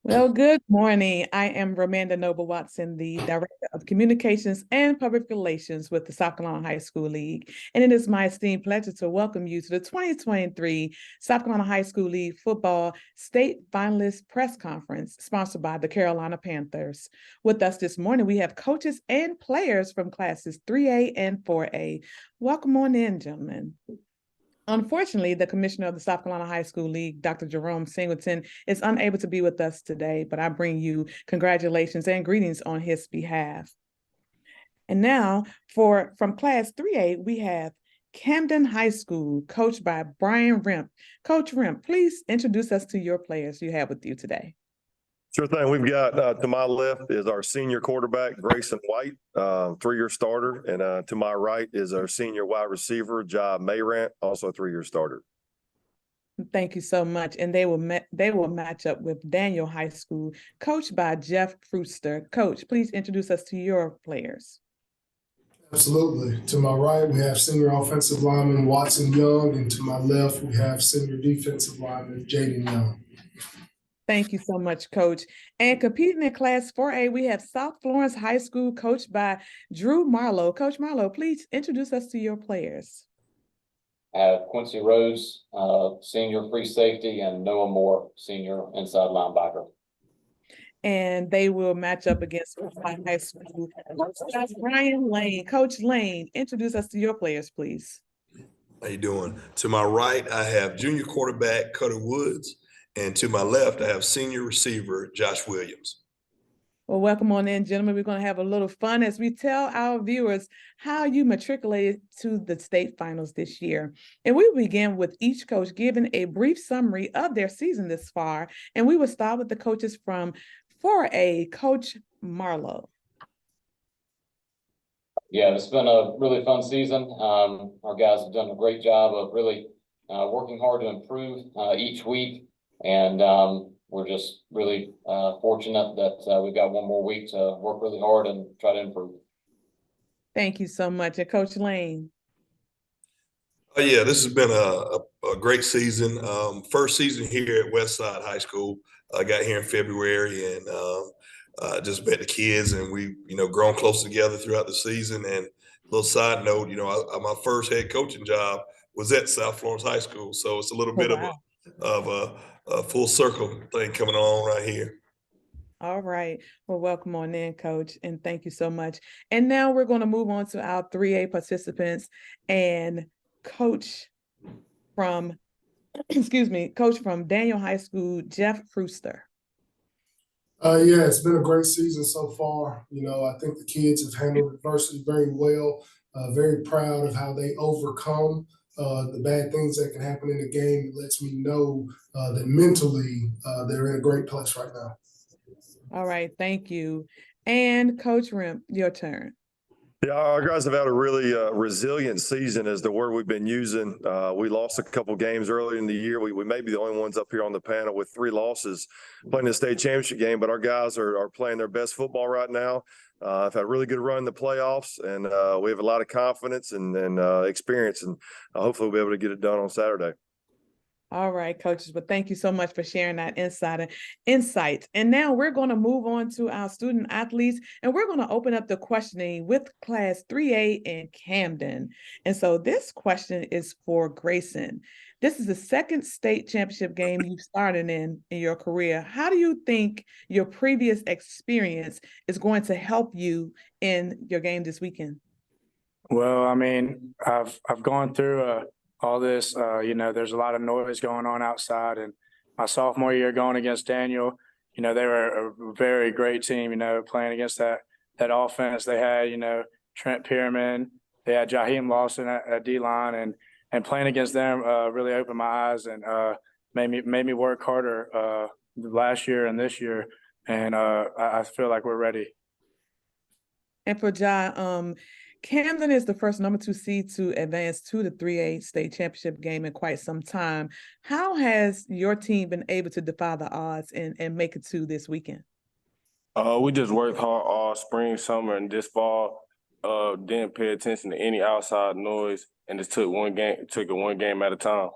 Well, good morning. I am Ramanda Noble Watson, the Director of Communications and Public Relations with the South Carolina High School League. And it is my esteemed pleasure to welcome you to the 2023 South Carolina High School League Football State Finalist Press Conference, sponsored by the Carolina Panthers. With us this morning, we have coaches and players from classes 3A and 4A. Welcome on in, gentlemen. Unfortunately, the commissioner of the South Carolina High School League, Dr. Jerome Singleton, is unable to be with us today, but I bring you congratulations and greetings on his behalf. And now, from Class 3A, we have Camden High School, coached by Brian Remp. Coach Remp, please introduce us to your players you have with you today. Sure thing. We've got to my left is our senior quarterback, Grayson White, 3-year starter. And to my right is our senior wide receiver, Ja Mayrant, also a 3-year starter. Thank you so much. And they will match up with Daniel High School, coached by Jeff Brewster. Coach, please introduce us to your players. Absolutely. To my right, we have senior offensive lineman Watson Young, and to my left, we have senior defensive lineman Jaden Young. Thank you so much, Coach. And competing in Class 4A, we have South Florence High School, coached by Drew Marlowe. Coach Marlowe, please introduce us to your players. I have Quincy Rose, senior free safety, and Noah Moore, senior inside linebacker. And they will match up against High School. That's Brian Lane. Coach Lane, introduce us to your players, please. How you doing? To my right, I have junior quarterback Cutter Woods. And to my left, I have senior receiver Josh Williams. Well, welcome on in, gentlemen. We're going to have a little fun as we tell our viewers how you matriculated to the state finals this year. And we will begin with each coach giving a brief summary of their season this far. And we will start with the coaches from 4A, Coach Marlowe. Yeah, it's been a really fun season. Our guys have done a great job of really working hard to improve each week. And we're just really fortunate that we've got one more week to work really hard and try to improve. Thank you so much. And Coach Lane. Yeah, this has been a great season. First season here at Westside High School. I got here in February and just met the kids, and we, grown close together throughout the season. And a little side note, my first head coaching job was at South Florence High School. So it's a little bit of a full circle thing coming on right here. All right. Well, welcome on in, Coach, and thank you so much. And now we're going to move on to our 3A participants and Coach from, Coach from Daniel High School, Jeff Brewster. Yeah, it's been a great season so far. I think the kids have handled adversity very well. Very proud of how they overcome the bad things that can happen in the game. It lets me know that mentally they're in a great place right now. All right, thank you. And Coach Remp, your turn. Yeah, our guys have had a really resilient season is the word we've been using. We lost a couple games early in the year. We may be the only ones up here on the panel with 3 losses playing the state championship game, but our guys are playing their best football right now. I've had a really good run in the playoffs, and we have a lot of confidence and experience, and hopefully we'll be able to get it done on Saturday. All right, coaches, but thank you so much for sharing that insight. And now we're going to move on to our student athletes, and we're going to open up the questioning with Class 3A in Camden. And so this question is for Grayson. This is the second state championship game you've started in your career. How do you think your previous experience is going to help you in your game this weekend? Well, I mean, I've gone through all this, there's a lot of noise going on outside. And my sophomore year going against Daniel, they were a very great team, playing against that offense. They had, Trent Pierman, they had Jaheim Lawson at D-line, and playing against them really opened my eyes and made me work harder last year and this year, and I feel like we're ready. And for Ja, Camden is the first #2 seed to advance to the 3A state championship game in quite some time. How has your team been able to defy the odds and make it to this weekend? We just worked hard all spring, summer, and this fall. Didn't pay attention to any outside noise, and just took it one game at a time.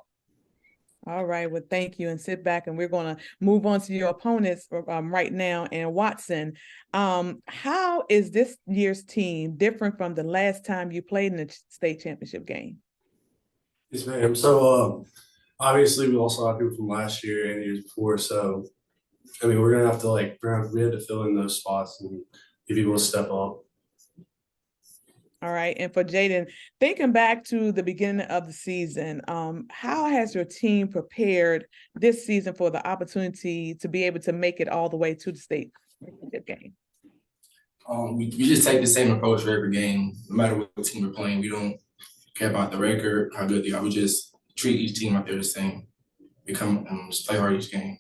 All right, well, thank you, and sit back, and we're going to move on to your opponents right now. And Watson, how is this year's team different from the last time you played in the state championship game? Yes, ma'am. So obviously we lost a lot of people from last year and years before. So I mean we're gonna have to we have to fill in those spots and get people to step up. All right, and for Jaden, thinking back to the beginning of the season, how has your team prepared this season for the opportunity to be able to make it all the way to the state championship game? We just take the same approach for every game, no matter what team we're playing. We don't care about the record, how good they are. We just treat each team like they're the same. We come and just play hard each game.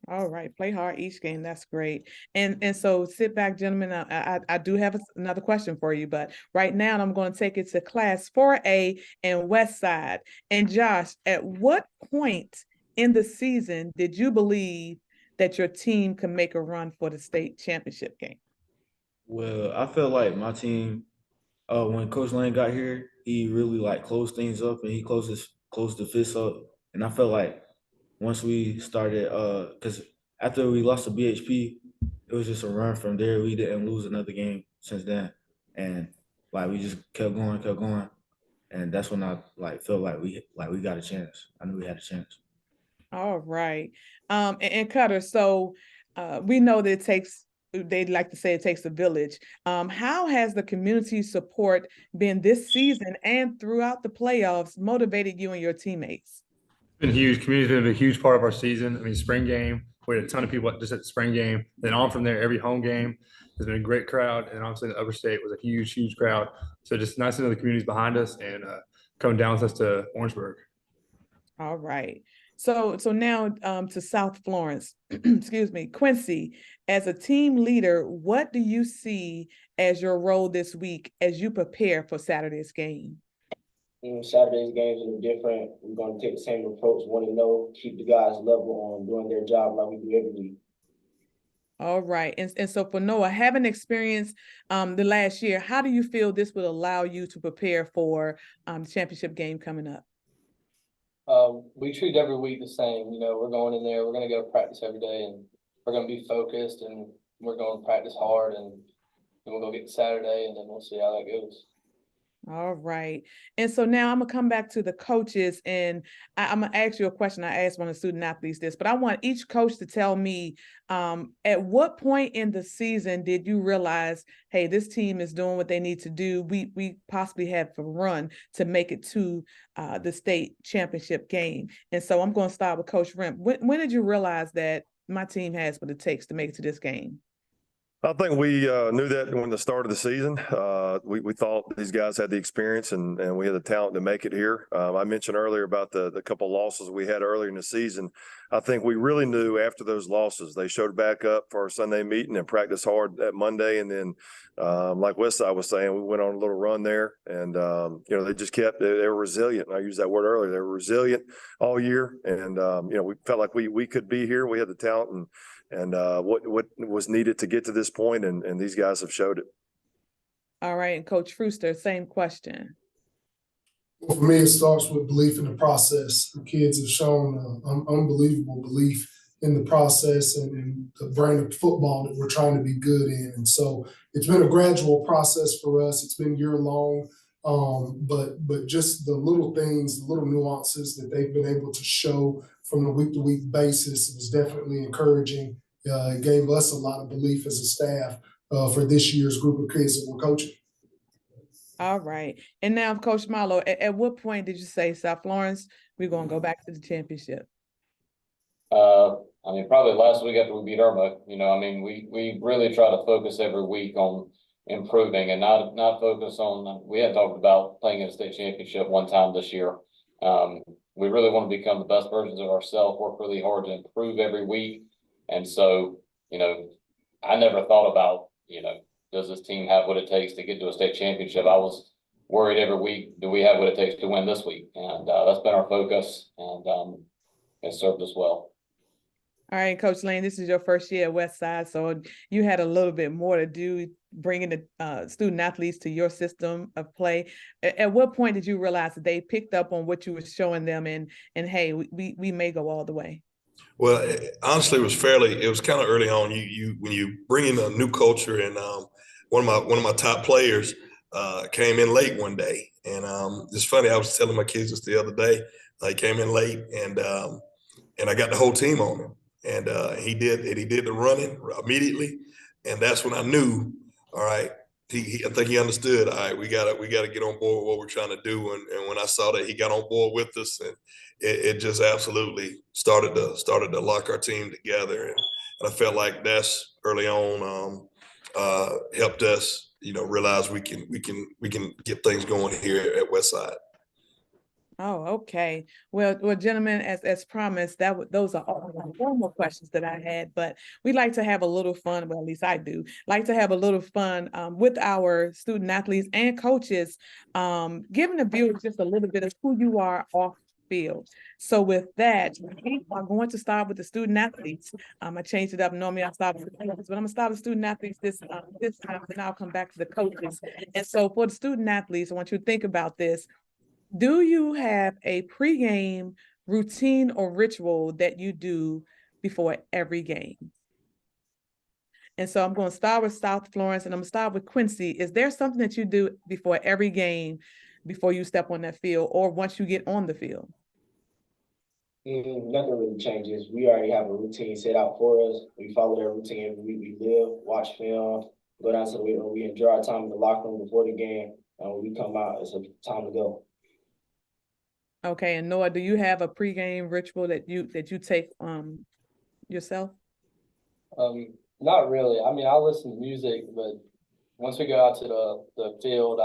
All right, play hard each game. That's great. And so sit back, gentlemen. I do have another question for you, but right now I'm going to take it to Class 4A and West Side. And Josh, at what point in the season did you believe that your team could make a run for the state championship game? Well, I felt like my team, when Coach Lane got here, he really closed things up and he closed the fist up. And I felt like once we started, because after we lost to BHP, it was just a run from there. We didn't lose another game since then, and we just kept going, and that's when I felt like we got a chance. I knew we had a chance. All right, and Cutter. So we know that it takes. They'd like to say it takes a village. How has the community support been this season and throughout the playoffs motivated you and your teammates? Been huge. Community's been a huge part of our season. I mean, spring game, we had a ton of people just at the spring game. Then on from there, every home game has been a great crowd. And obviously the upper state was a huge, huge crowd. So just nice to know the community's behind us and coming down with us to Orangeburg. All right. So now to South Florence, excuse me, Quincy, as a team leader, what do you see as your role this week as you prepare for Saturday's game? Saturday's games are different. We're going to take the same approach, want to know, keep the guys level on doing their job like we do every week. All right. And so for Noah, having experienced the last year, how do you feel this will allow you to prepare for the championship game coming up? We treat every week the same. You know, we're going in there, we're going to go practice every day, and we're going to be focused, and we're going to practice hard, and we'll go get to Saturday, and then we'll see how that goes. All right. And so now I'm going to come back to the coaches, and I'm going to ask you a question. I asked one of the student athletes this, but I want each coach to tell me at what point in the season did you realize, hey, this team is doing what they need to do. We possibly have a run to make it to the state championship game. And so I'm going to start with Coach Rimp. When did you realize that my team has what it takes to make it to this game? I think we knew that when the start of the season. We thought these guys had the experience and we had the talent to make it here. I mentioned earlier about the couple of losses we had earlier in the season. I think we really knew after those losses, they showed back up for our Sunday meeting and practiced hard that Monday. And then, like Westside was saying, we went on a little run there and, they just kept, they were resilient. I used that word earlier. They were resilient all year. And, we felt like we could be here. We had the talent and what was needed to get to this point, and these guys have showed it. All right, and Coach Frooster, same question. Well, for me, it starts with belief in the process. The kids have shown unbelievable belief in the process and the brand of football that we're trying to be good in. And so it's been a gradual process for us. It's been year long, but just the little things, the little nuances that they've been able to show from a week-to-week basis was definitely encouraging. It gave us a lot of belief as a staff for this year's group of kids that we're coaching. All right. And now, Coach Marlowe, at what point did you say, South Florence, we're going to go back to the championship? Probably last week after we beat Irma. We really try to focus every week on improving and not focus on, we had talked about playing in a state championship one time this year. we really want to become the best versions of ourselves, work really hard to improve every week. And so, I never thought about, does this team have what it takes to get to a state championship? I was worried every week, do we have what it takes to win this week? And that's been our focus, and it served us well. All right, Coach Lane, this is your first year at Westside, so you had a little bit more to do bringing the student athletes to your system of play. At what point did you realize that they picked up on what you were showing them, and hey, we may go all the way? Well, honestly, it was kind of early on. When you bring in a new culture, and one of my top players came in late one day, and it's funny. I was telling my kids this the other day. He came in late, and I got the whole team on him, and he did the running immediately, and that's when I knew. All right, I think he understood. All right, we gotta get on board with what we're trying to do, and when I saw that he got on board with us, and it just absolutely started to lock our team together, and I felt like that's early on helped us, realize we can get things going here at Westside. Oh, okay. Well, gentlemen, as promised, those are all the formal questions that I had, but we like to have a little fun. Well, at least I do like to have a little fun with our student athletes and coaches, giving the viewers just a little bit of who you are off field. So with that, I'm going to start with the student athletes. I changed it up. Normally I start with the coaches, but I'm gonna start with student athletes this time, and I'll come back to the coaches. And so for the student athletes, I want you to think about this. Do you have a pregame routine or ritual that you do before every game? And so I'm going to start with South Florence, and I'm going to start with Quincy. Is there something that you do before every game, before you step on that field, or once you get on the field? Nothing really changes. We already have a routine set out for us. We follow that routine every week. We live, watch film, go down to the weight room. We enjoy our time in the locker room before the game. When we come out, it's a time to go. Okay, and Noah, do you have a pregame ritual that you take yourself? Not really. I mean, I listen to music, but once we go out to the field,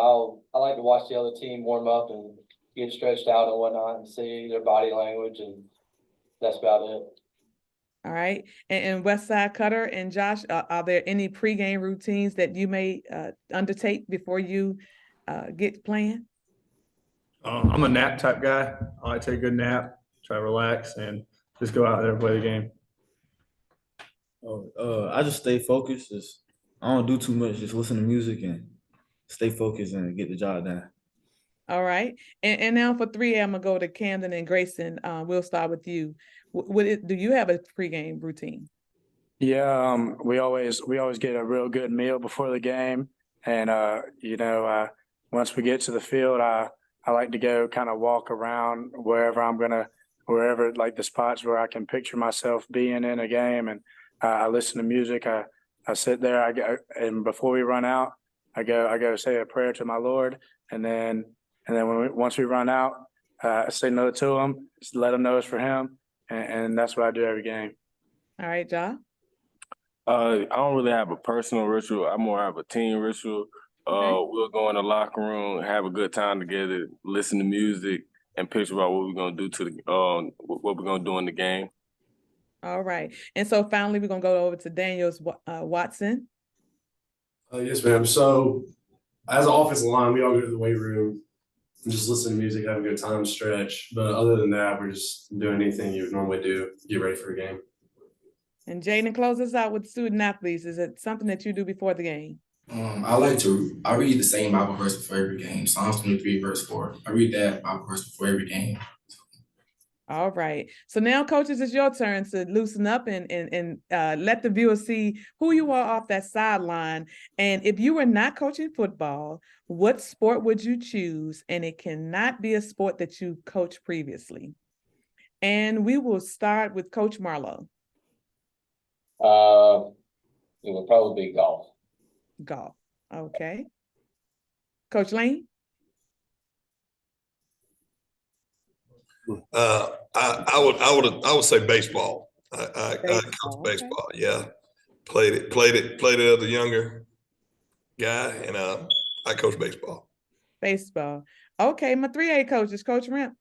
I like to watch the other team warm up and get stretched out and whatnot and see their body language, and that's about it. All right, and Westside Cutter and Josh, are there any pregame routines that you may undertake before you get playing? I'm a nap type guy. I like to take a good nap, try to relax, and just go out there and play the game. I just stay focused. I don't do too much. Just listen to music and stay focused and get the job done. All right, and now for 3A, I'm gonna go to Camden and Grayson. We'll start with you. Do you have a pregame routine? Yeah, we always get a real good meal before the game, and once we get to the field, I like to go kind of walk around wherever like the spots where I can picture myself being in a game, and I listen to music. I sit there. And before we run out, I go say a prayer to my Lord, and then once we run out, I say no to him, just let him know it's for him, and that's what I do every game. All right, Ja. I don't really have a personal ritual. I more have a team ritual. Okay. We'll go in the locker room, have a good time together, listen to music, and picture about what we're gonna do what we're gonna do in the game. All right, and so finally, we're gonna go over to Daniels Watson. Yes, ma'am. So as an offensive line, we all go to the weight room and just listen to music, have a good time, stretch. But other than that, we're just doing anything you would normally do, get ready for a game. And Jaden, close us out with student athletes. Is it something that you do before the game? I read the same Bible verse before every game. Psalms 23, verse 4. I read that Bible verse before every game. All right. So now, coaches, it's your turn to loosen up and let the viewers see who you are off that sideline. And if you were not coaching football, what sport would you choose? And it cannot be a sport that you coached previously. And we will start with Coach Marlowe. It would probably be golf. Golf. Okay. Coach Lane? I would say baseball. I coach baseball. Okay. Yeah, played it as a younger guy, and I coach baseball. Baseball. Okay, my 3A coach is Coach Rimp.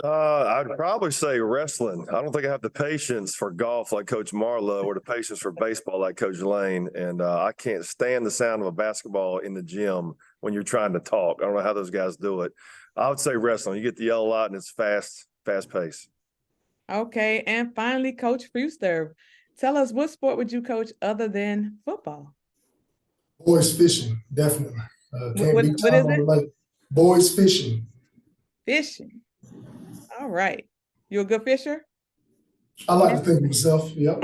I'd probably say wrestling. I don't think I have the patience for golf like Coach Marlowe or the patience for baseball like Coach Lane. And I can't stand the sound of a basketball in the gym when you're trying to talk. I don't know how those guys do it. I would say wrestling. You get to yell a lot and it's fast pace. Okay, and finally, Coach Brewster, tell us, what sport would you coach other than football? Boys fishing, definitely. Can't What, beat what time is on it? the lake. Boys fishing. Fishing. All right. You a good fisher? I like to think of myself. Yep.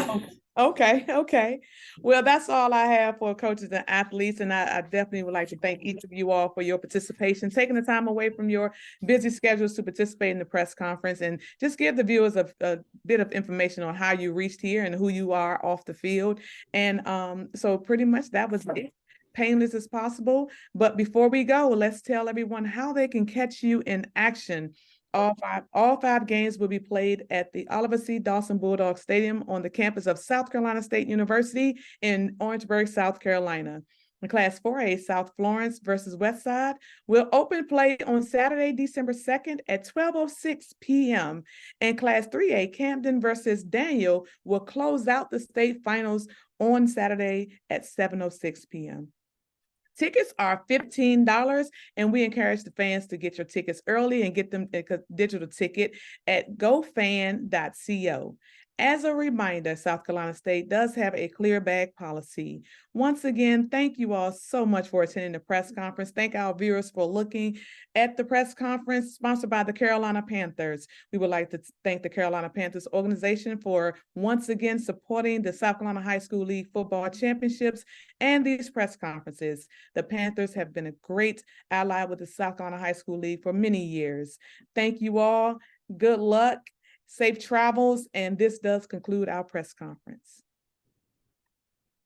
Okay. Well, that's all I have for coaches and athletes. And I definitely would like to thank each of you all for your participation, taking the time away from your busy schedules to participate in the press conference and just give the viewers a bit of information on how you reached here and who you are off the field. And so pretty much that was it. Painless as possible. But before we go, let's tell everyone how they can catch you in action. All five games will be played at the Oliver C. Dawson Bulldog Stadium on the campus of South Carolina State University in Orangeburg, South Carolina. In Class 4A, South Florence versus Westside will open play on Saturday, December 2nd at 12:06 p.m. And Class 3A, Camden versus Daniel will close out the state finals on Saturday at 7:06 p.m. Tickets are $15, and we encourage the fans to get your tickets early and get them a digital ticket at gofan.co. As a reminder, South Carolina State does have a clear bag policy. Once again, thank you all so much for attending the press conference. Thank our viewers for looking at the press conference sponsored by the Carolina Panthers. We would like to thank the Carolina Panthers organization for once again supporting the South Carolina High School League football championships and these press conferences. The Panthers have been a great ally with the South Carolina High School League for many years. Thank you all. Good luck, safe travels, and this does conclude our press conference.